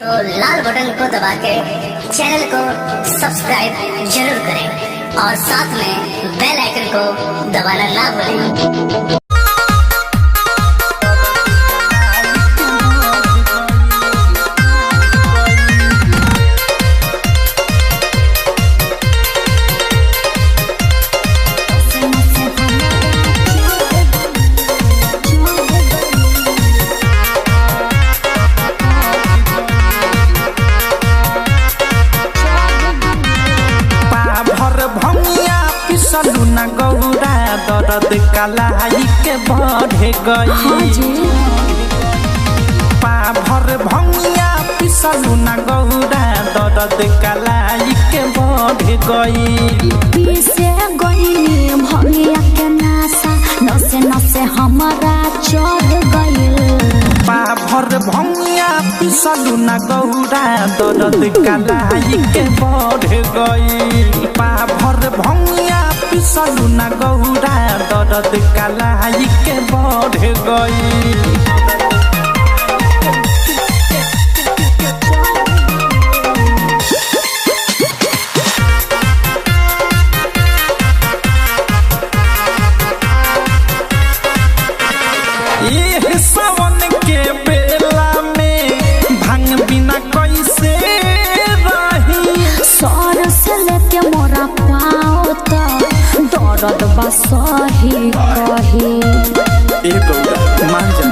तो लाल बटन को दबा के चैनल को सब्सक्राइब जरूर करें और साथ में बेल आइकन को दबाना ना भूलें। सलूना गौरा दर्द कलाई के बढ़े गई पाभर भंगिया पिसलूना गौरा दर्द कलाई के बढ़े गई पीसे गई भंगिया के नासा नसे नसे हमारा चढ़ गई पाभर भंगिया पिसलूना गौरा दर्द कलाई के बढ़े गई पाभर भंगिया पिसलूना गौरा दर्द कलाई के बढ़े गई सावन के बेला में भांग बिना कैसे रही सर से लेके मोरा पाओ दर्द बसही कही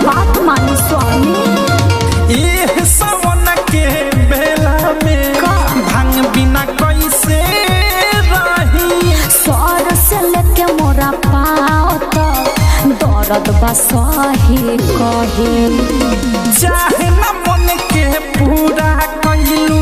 बात मानी स्वामी ये सावन के बेला में भांग बिना कैसे रही सर से लेके मोरा पाओ दर्द बसही कही चाहे न मन के पूरा कैलू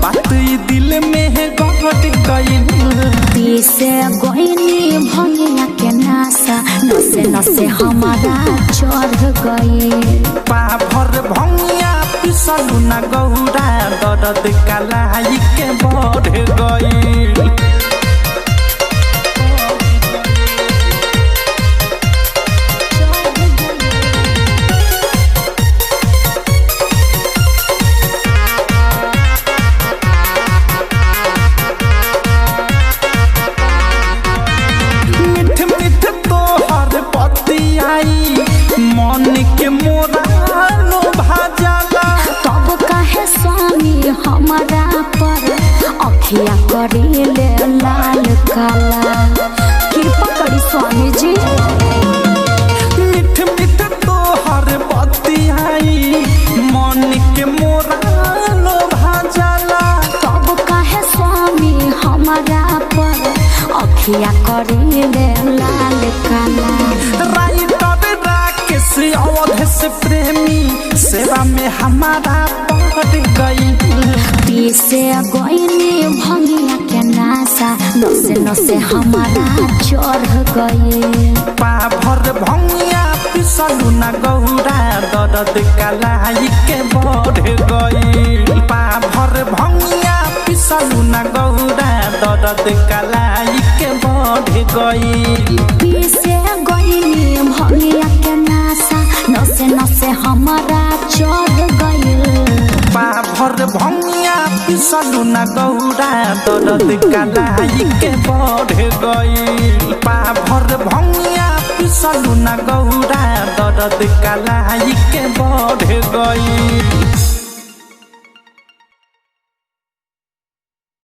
बात दिल में गट गइल पीसे गईनी भंगिया के नासा नसे नसे हमारा चढ़ गई पाभर भंगिया पिसलूना गौरा दर्द कलाई के बढ़ गई मन के मोरा लो भाजला तब काहे स्वामी हमारा पर अखिया करीले लाल काला कृपा करी स्वामी जी मिठ मिठ तोहर बतियाई मन के मोरा लो भाजला तब काहे स्वामी हमारा पर अखिया करीले लाल काला अवध से प्रेमी सेवा में हमारा बढ़ गई पीसे गईनी भंगिया के नासा नसे नसे हमारा चढ़ गई पाभर भंगिया पिसलूना गौरा दर्द कलाई के बढ़ गई पाभर भंगिया पिसलूना गौरा दर्द कलाई के बढ़ गई पीसे गईनी भंगिया के नासा नसे नसे हमारा चढ़ गई पाभर भंगिया पिसलूना गौरा दर्द कलाई के बढ़ गई पाभर भंगिया पिसलूना गौरा दर्द कलाई के बढ़ गई।